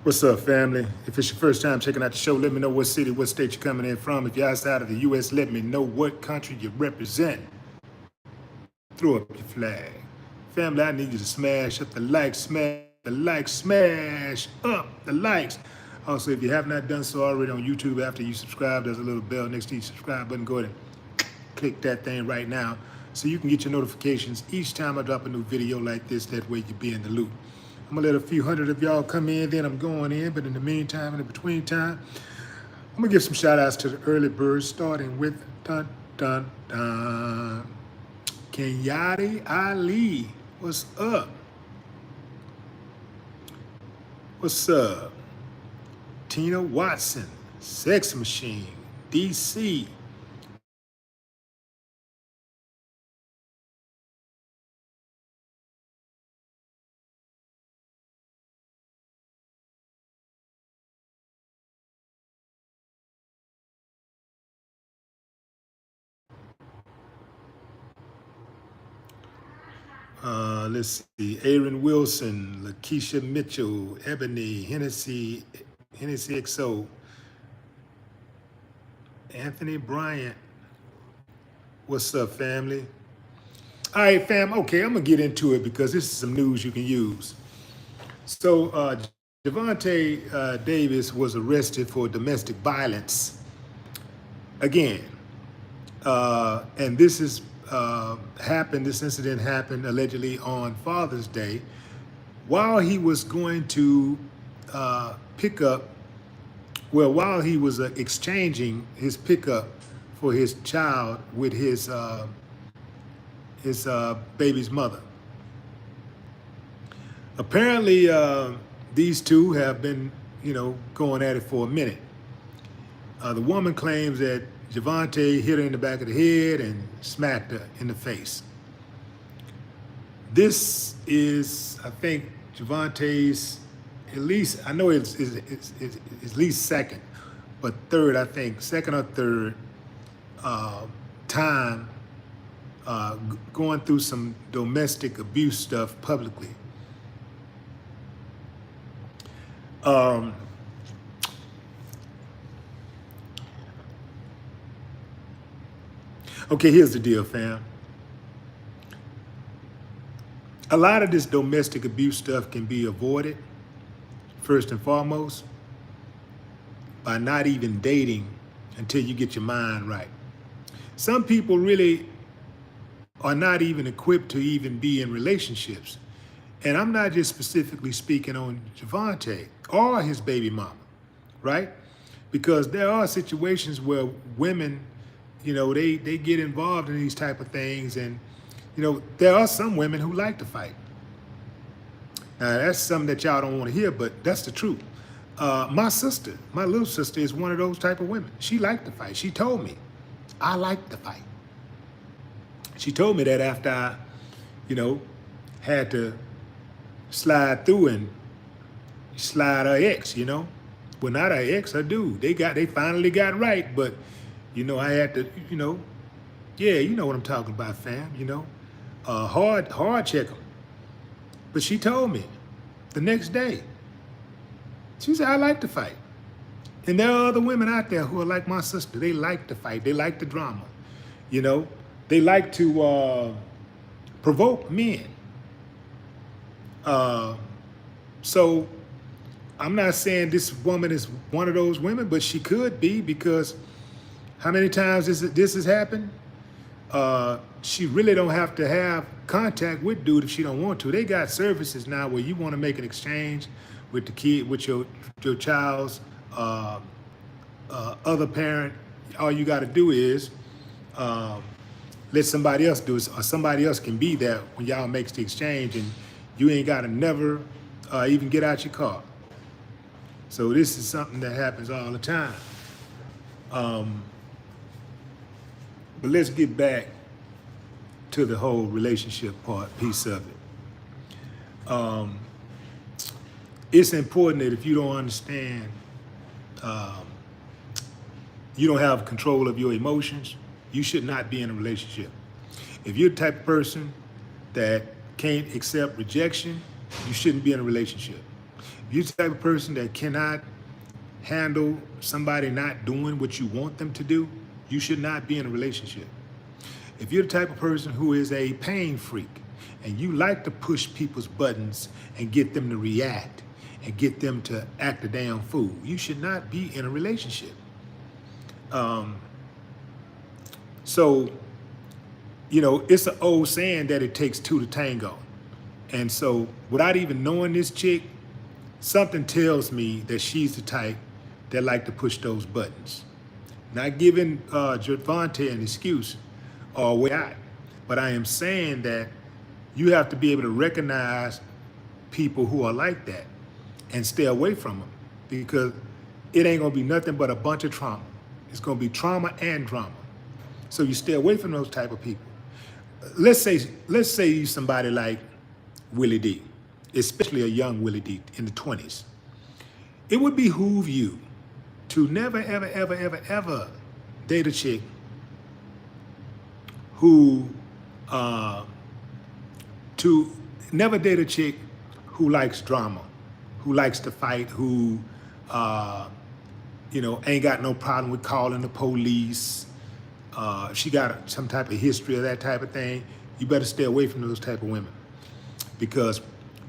What's up, family? If it's your first time checking out the show, let me know what city, what state you're coming in from. If you're outside of the U.S., let me know what country you represent. Throw up your flag. Family, I need you to smash up the like, smash up the likes. Also, if you have not done so already on YouTube, after you subscribe, there's a little bell next to each subscribe button. Go ahead and click that thing right now so you can get your notifications each time I drop a new video like this. That way you be in the loop. I'm gonna let a few hundred of y'all come in, then I'm going in. But in the meantime, in the between time, I'm gonna give some shout outs to the early birds, starting with dun dun dun. Kenyatta Ali, what's up? What's up? Tina Watson, Sex Machine, DC. Let's see, Aaron Wilson, Lakeisha Mitchell, Ebony, Hennessy XO, Anthony Bryant. What's up, family? All right, fam, okay, I'm gonna get into it because this is some news you can use. So, Gervonta Davis was arrested for domestic violence again. And this is this incident happened allegedly on Father's Day while he was going to while he was exchanging his pickup for his child with his baby's mother. Apparently, these two have been, going at it for a minute. The woman claims that Gervonta hit her in the back of the head and smacked her in the face. This is, I think, Gervonta's, at least, I know it's at least second, but third, I think, second or third time going through some domestic abuse stuff publicly. Okay, here's the deal, fam. A lot of this domestic abuse stuff can be avoided, first and foremost, by not even dating until you get your mind right. Some people really are not even equipped to even be in relationships. And I'm not just specifically speaking on Gervonta or his baby mama, right? Because there are situations where women, they get involved in these type of things, and there are some women who like to fight. Now that's something that y'all don't want to hear, but that's the truth. My little sister is one of those type of women. She liked to fight. She told me, I like to fight. She told me that after I, had to slide through and slide her ex, well, not her ex, her dude. They finally got right, but I had to, yeah, you know what I'm talking about, fam, hard check them. But she told me the next day, she said, I like to fight. And there are other women out there who are like my sister. They like to fight. They like the drama. They like to provoke men. So I'm not saying this woman is one of those women, but she could be, because how many times this has happened? She really don't have to have contact with dude if she don't want to. They got services now where you want to make an exchange with the kid, with your child's other parent. All you got to do is let somebody else do it, or somebody else can be there when y'all makes the exchange, and you ain't got to never even get out your car. So this is something that happens all the time. But let's get back to the whole relationship piece of it. It's important that if you don't understand, you don't have control of your emotions, you should not be in a relationship. If you're the type of person that can't accept rejection, you shouldn't be in a relationship. If you're the type of person that cannot handle somebody not doing what you want them to do, you should not be in a relationship. If you're the type of person who is a pain freak and you like to push people's buttons and get them to react and get them to act a damn fool, you should not be in a relationship. So, you know, it's an old saying that it takes two to tango. And so without even knowing this chick, something tells me that she's the type that like to push those buttons. Not giving Gervonta an excuse or a way out, but I am saying that you have to be able to recognize people who are like that and stay away from them, because it ain't gonna be nothing but a bunch of trauma. It's gonna be trauma and drama. So you stay away from those type of people. Let's say you somebody like Willie D, especially a young Willie D in the 20s. It would behoove you to never, ever, ever, ever, ever date a chick who, never date a chick who likes drama, who likes to fight, who, ain't got no problem with calling the police. She got some type of history of that type of thing. You better stay away from those type of women, because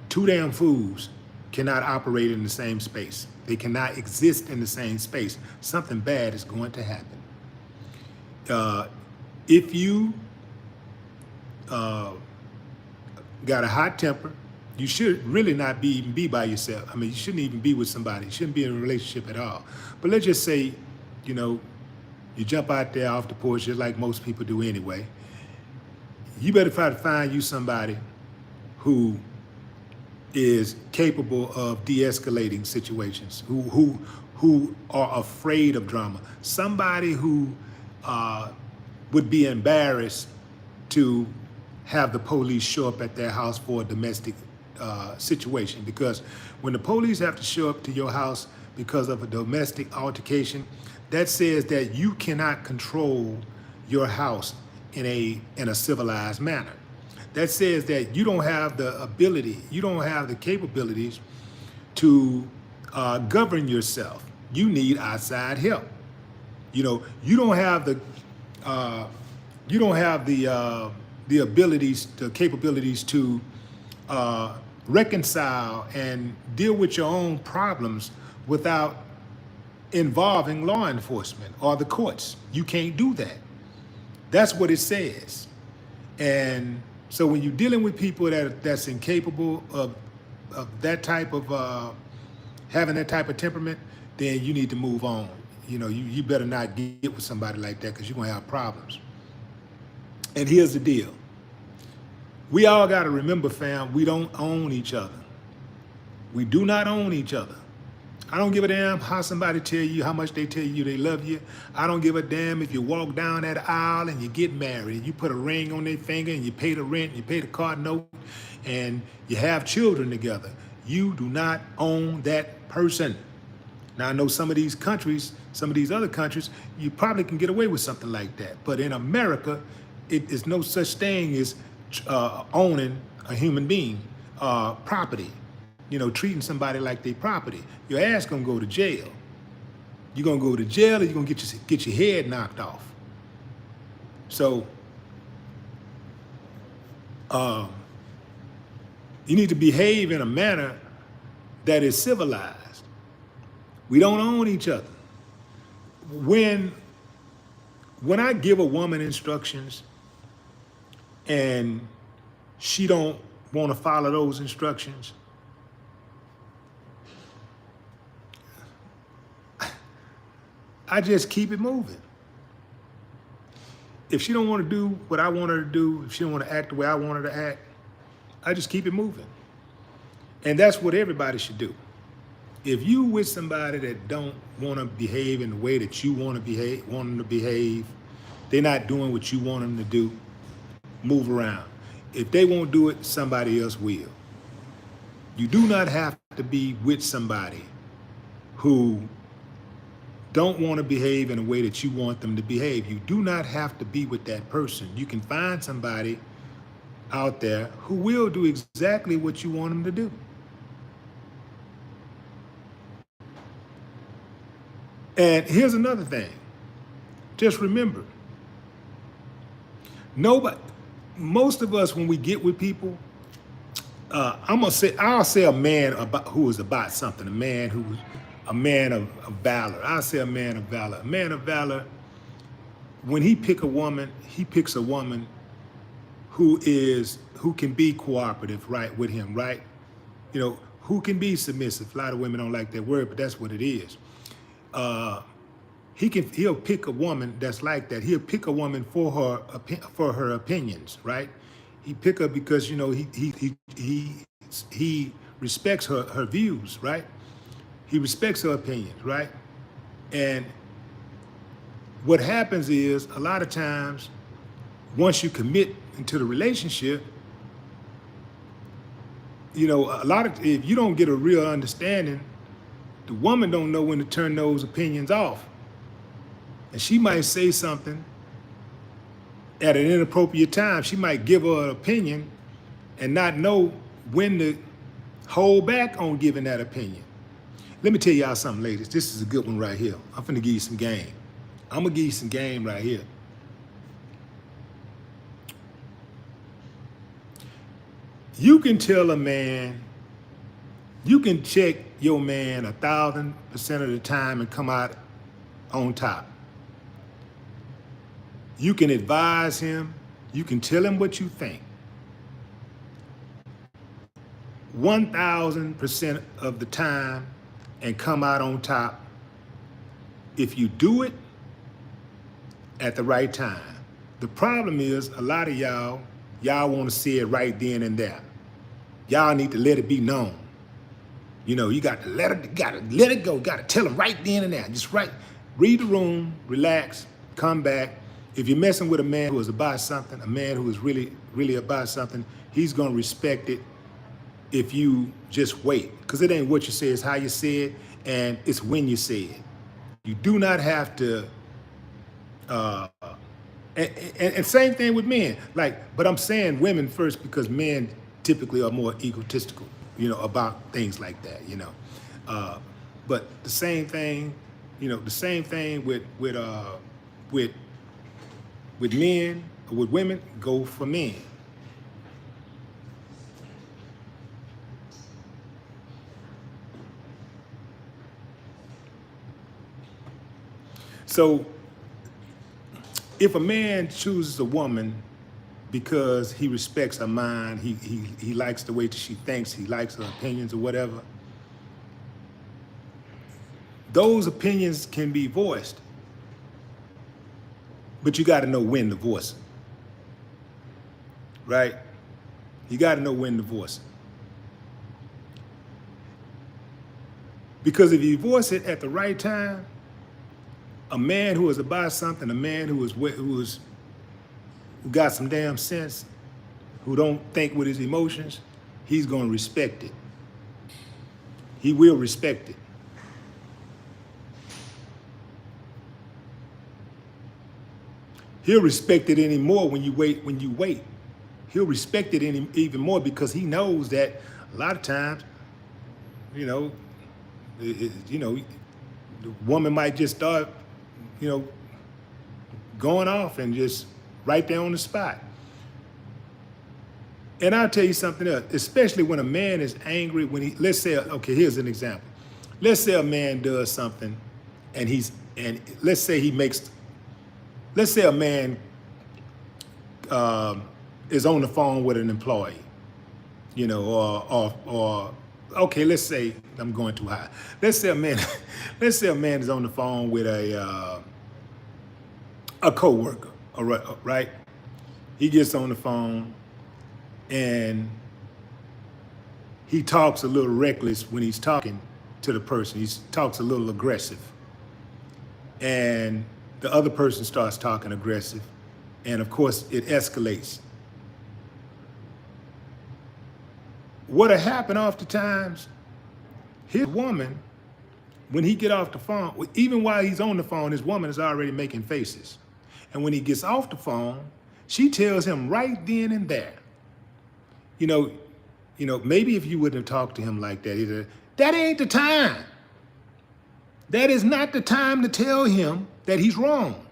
two damn fools cannot operate in the same space. They cannot exist in the same space. Something bad is going to happen. If you got a hot temper, you should really not even be by yourself. I mean, you shouldn't even be with somebody. You shouldn't be in a relationship at all. But let's just say, you jump out there off the porch just like most people do anyway. You better try to find you somebody who is capable of de-escalating situations, who are afraid of drama. Somebody who would be embarrassed to have the police show up at their house for a domestic situation. Because when the police have to show up to your house because of a domestic altercation, that says that you cannot control your house in a civilized manner. That says that you don't have the ability, you don't have the capabilities to govern yourself. You need outside help. You don't have the abilities, the capabilities to reconcile and deal with your own problems without involving law enforcement or the courts. You can't do that. That's what it says. And so when you're dealing with people that's incapable of that type of having that type of temperament, then you need to move on. You better not get with somebody like that, because you're gonna have problems. And here's the deal. We all gotta remember, fam, we don't own each other. We do not own each other. I don't give a damn how somebody tell you, how much they tell you they love you. I don't give a damn if you walk down that aisle and you get married, you put a ring on their finger and you pay the rent, you pay the car note, and you have children together. You do not own that person. Now, I know some of these countries, some of these other countries, you probably can get away with something like that. But in America, it is no such thing as owning a human being, property. Treating somebody like they property. Your ass gonna go to jail. You're gonna go to jail, or you're gonna get your head knocked off. So, you need to behave in a manner that is civilized. We don't own each other. When I give a woman instructions and she don't want to follow those instructions, I just keep it moving. If she don't want to do what I want her to do, if she don't want to act the way I want her to act, I just keep it moving. And that's what everybody should do. If you with somebody that don't want to behave in the way that you want them to behave, they're not doing what you want them to do, move around. If they won't do it, somebody else will. You do not have to be with somebody who don't want to behave in a way that you want them to behave. You do not have to be with that person. You can find somebody out there who will do exactly what you want them to do. And here's another thing. Just remember, nobody, most of us, when we get with people, I'll say a man who is about something, a man who's a man of valor. I'll say a man of valor. A man of valor, when he picks a woman who can be cooperative, right, with him, right? You know, who can be submissive. A lot of women don't like that word, but that's what it is. He'll pick a woman that's like that. He'll pick a woman for her opinions, right? He pick her because, you know, he respects her views, right? He respects her opinions, right? And what happens is, a lot of times, once you commit into the relationship, you know, if you don't get a real understanding, the woman don't know when to turn those opinions off. And she might say something at an inappropriate time. She might give her an opinion and not know when to hold back on giving that opinion. Let me tell y'all something, ladies. This is a good one right here. I'm finna give you some game. I'm gonna give you some game right here. You can tell a man, you can check your man 1,000% of the time and come out on top. You can advise him. You can tell him what you think. 1,000% of the time and come out on top if you do it at the right time. The problem is, a lot of y'all want to see it right then and there. Y'all need to let it be known. You know, you got to let it go. You got to tell them right then and there. Just read the room, relax, come back. If you're messing with a man who is about something, a man who is really, really about something, he's going to respect it if you just wait. Because it ain't what you say, it's how you say it, and it's when you say it. You do not have to, and same thing with men. But I'm saying women first because men typically are more egotistical, you know, about things like that, you know. But the same thing, you know, with men or with women, go for men. So if a man chooses a woman because he respects her mind, he likes the way that she thinks, he likes her opinions or whatever, those opinions can be voiced. But you got to know when to voice it, right? You got to know when to voice it. Because if you voice it at the right time, a man who is about something, a man who got some damn sense, who don't think with his emotions, he's going to respect it. He will respect it. He'll respect it anymore when you wait. He'll respect it even more because he knows that a lot of times, you know, the woman might just start, you know, going off and just right there on the spot. And I'll tell you something else, especially when a man is angry, let's say, okay, here's an example. Let's say a man does something and let's say a man is on the phone with an employee, you know, or okay, let's say I'm going too high. Let's say a man is on the phone with a coworker, right? He gets on the phone and he talks a little reckless when he's talking to the person. He talks a little aggressive, and the other person starts talking aggressive, and of course it escalates. What'll happen oftentimes, his woman, when he get off the phone, even while he's on the phone, his woman is already making faces. And when he gets off the phone, she tells him right then and there, you know, maybe if you wouldn't have talked to him like that, that ain't the time. That is not the time to tell him that he's wrong.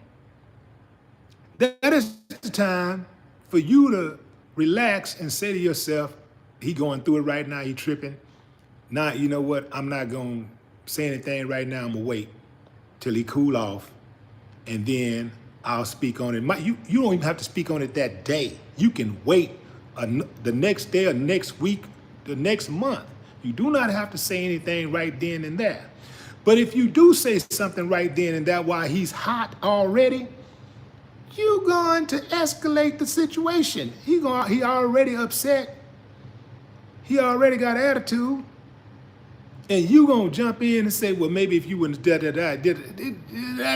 That is the time for you to relax and say to yourself, he going through it right now, he tripping. Now, you know what? I'm not going to say anything right now. I'm going to wait till he cool off, and then I'll speak on it. You don't even have to speak on it that day. You can wait the next day or next week, the next month. You do not have to say anything right then and there. But if you do say something right then and there while he's hot already, you're going to escalate the situation. He already upset. He already got attitude. And you gonna jump in and say, well, maybe if you wouldn't that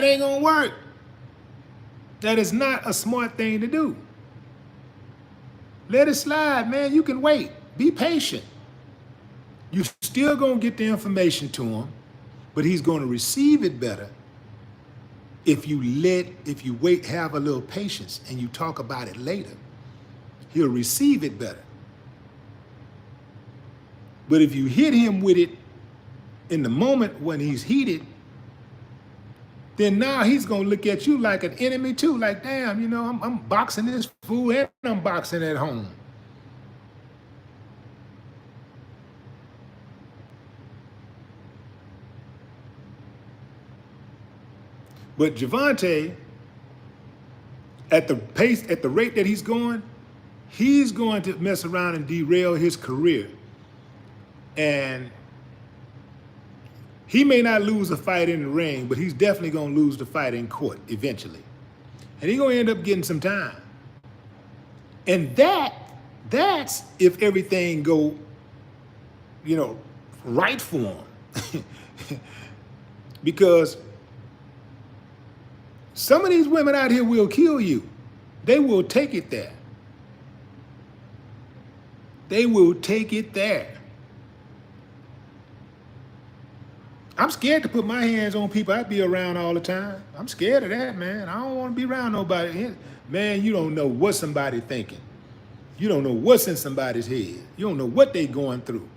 ain't gonna work. That is not a smart thing to do. Let it slide, man. You can wait. Be patient. You still gonna get the information to him, but he's gonna receive it better if you wait, have a little patience, and you talk about it later. He'll receive it better. But if you hit him with it in the moment when he's heated, then now he's gonna look at you like an enemy too. Like, damn, you know, I'm boxing this fool and I'm boxing at home. But Gervonta, at the rate that he's going to mess around and derail his career. And he may not lose a fight in the ring, but he's definitely going to lose the fight in court eventually. And he's going to end up getting some time. And that's if everything go, you know, right for him. Because some of these women out here will kill you. They will take it there. They will take it there. I'm scared to put my hands on people I be around all the time. I'm scared of that, man. I don't want to be around nobody. Man, you don't know what somebody's thinking. You don't know what's in somebody's head. You don't know what they going through.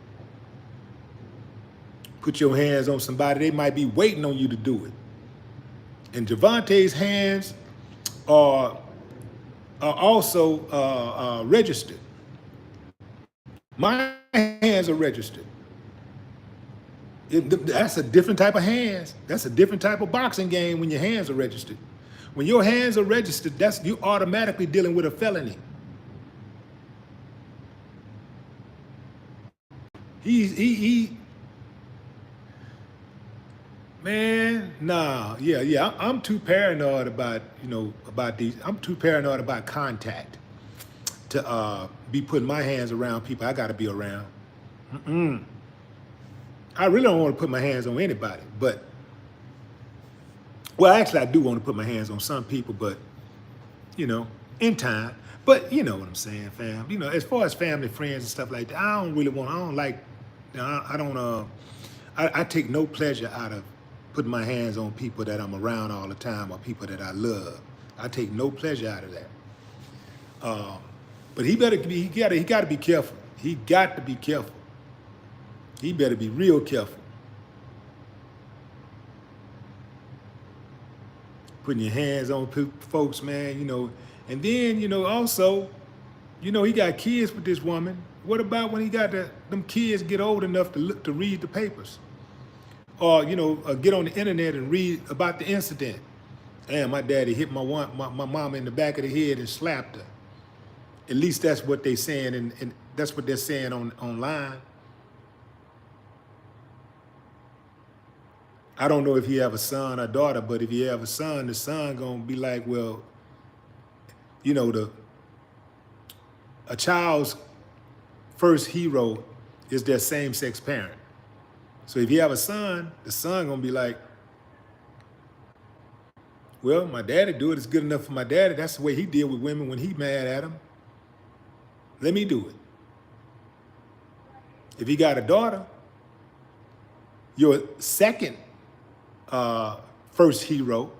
Put your hands on somebody, they might be waiting on you to do it. And Gervonta's hands are also registered. My hands are registered. That's a different type of hands. That's a different type of boxing game when your hands are registered. When your hands are registered, you automatically dealing with a felony. Man, nah, yeah. I'm too paranoid about these. I'm too paranoid about contact to be putting my hands around people I got to be around. I really don't want to put my hands on anybody, but, well, actually I do want to put my hands on some people, but, you know, in time. But you know what I'm saying, fam. You know, as far as family, friends, and stuff like that, I take no pleasure out of putting my hands on people that I'm around all the time or people that I love. I take no pleasure out of that. But he got to be careful. He got to be careful. He better be real careful. Putting your hands on folks, man, you know. And then, you know, also, you know, he got kids with this woman. What about when he got them kids get old enough to read the papers? Or, you know, get on the internet and read about the incident. Damn, my daddy hit my mama in the back of the head and slapped her. At least that's what they saying, and that's what they're saying online. I don't know if he have a son or daughter, but if he have a son, the son gonna be like, well, you know, a child's first hero is their same-sex parent. So if you have a son, the son gonna be like, well, my daddy do it. It's good enough for my daddy. That's the way he deal with women when he mad at them. Let me do it. If he got a daughter, your second first hero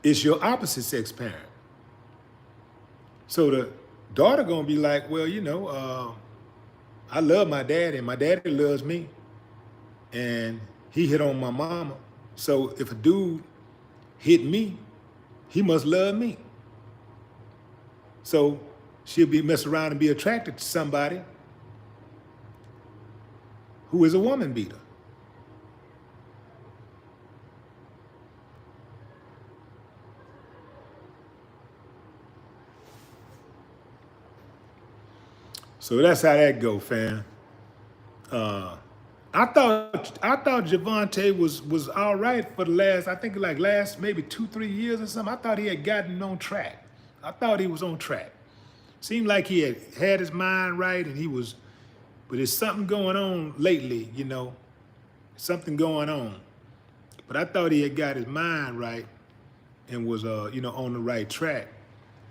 is your opposite sex parent. So the daughter gonna be like, well, you know, I love my daddy and my daddy loves me. And he hit on my mama. So if a dude hit me, he must love me. So she'll be mess around and be attracted to somebody who is a woman beater. So that's how that go, fam. I thought Gervonta was all right for the last maybe 2-3 years or something. I thought he had gotten on track. I thought he was on track. Seemed like he had his mind right, and but there's something going on lately, something going on. But I thought he had got his mind right and was on the right track,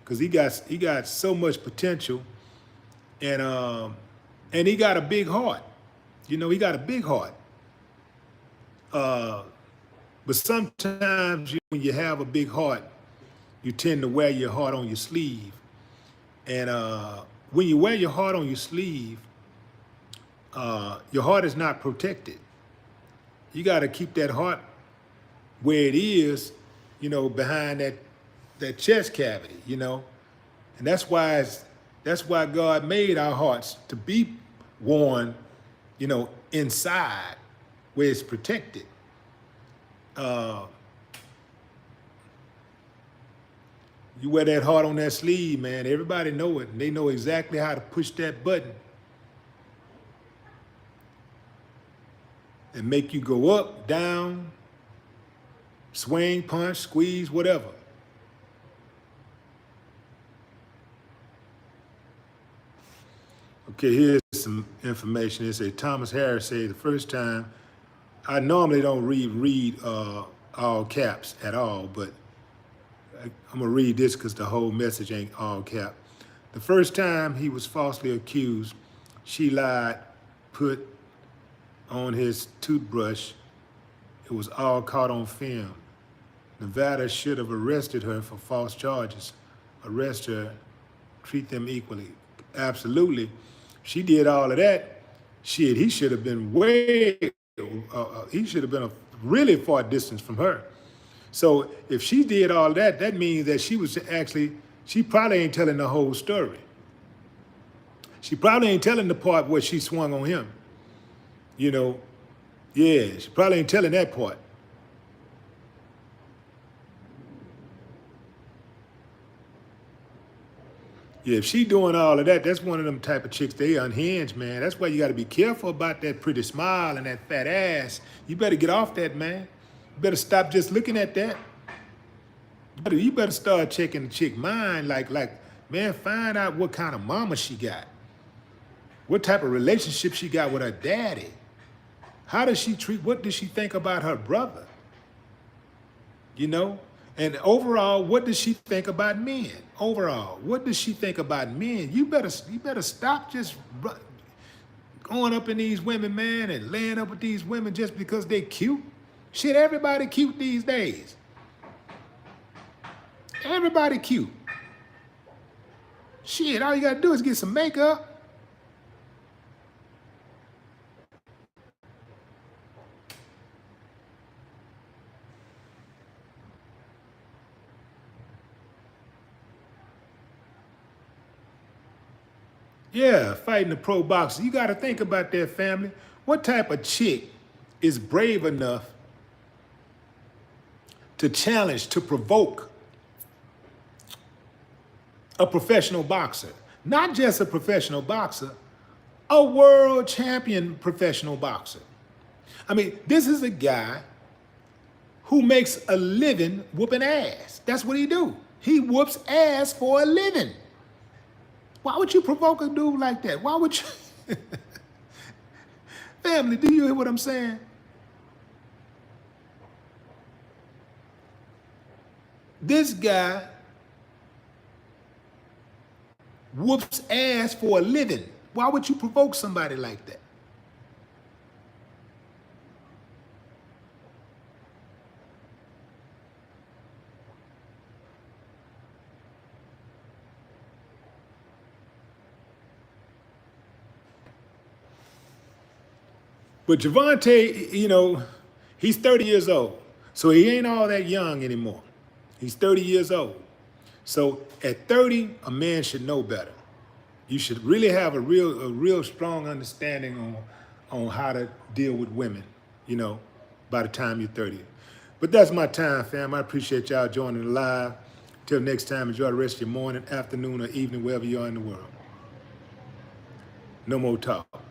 because he got so much potential, and he got a big heart. He got a big heart. But sometimes when you have a big heart, you tend to wear your heart on your sleeve. And when you wear your heart on your sleeve, your heart is not protected. You got to keep that heart where it is, behind that chest cavity, And that's why God made our hearts to be worn, inside, where it's protected. You wear that heart on that sleeve, man. Everybody know it, and they know exactly how to push that button and make you go up, down, swing, punch, squeeze, whatever. Okay, here's some information. It says Thomas Harris said the first time, I normally don't read all caps at all, but I'm gonna read this because the whole message ain't all cap. The first time he was falsely accused, she lied, put on his toothbrush. It was all caught on film. Nevada should have arrested her for false charges. Arrest her, treat them equally. Absolutely. She did all of that. Shit, he should have been he should have been a really far distance from her. So if she did all that, that means that she probably ain't telling the whole story. She probably ain't telling the part where she swung on him. Yeah, she probably ain't telling that part. Yeah, if she doing all of that, that's one of them type of chicks, they unhinged, man. That's why you got to be careful about that pretty smile and that fat ass. You better get off that, man. You better stop just looking at that. You better start checking the chick mind, like, man, find out what kind of mama she got. What type of relationship she got with her daddy. How does she what does she think about her brother? And overall, what does she think about men? Overall, what does she think about men? You better stop just going up in these women, man, and laying up with these women just because they cute. Shit, everybody cute these days. Everybody cute. Shit, all you gotta do is get some makeup. Yeah, fighting the pro boxer. You got to think about that, family. What type of chick is brave enough to challenge, to provoke a professional boxer? Not just a professional boxer, a world champion professional boxer. I mean, this is a guy who makes a living whooping ass. That's what he do. He whoops ass for a living. Why would you provoke a dude like that? Why would you? Family, do you hear what I'm saying? This guy whoops ass for a living. Why would you provoke somebody like that? But Gervonta, He's 30 years old. So he ain't all that young anymore. He's 30 years old. So at 30, a man should know better. You should really have a real strong understanding on how to deal with women, you know, by the time you're 30. But that's my time, fam. I appreciate y'all joining the live. Till next time, enjoy the rest of your morning, afternoon, or evening, wherever you are in the world. No more talk.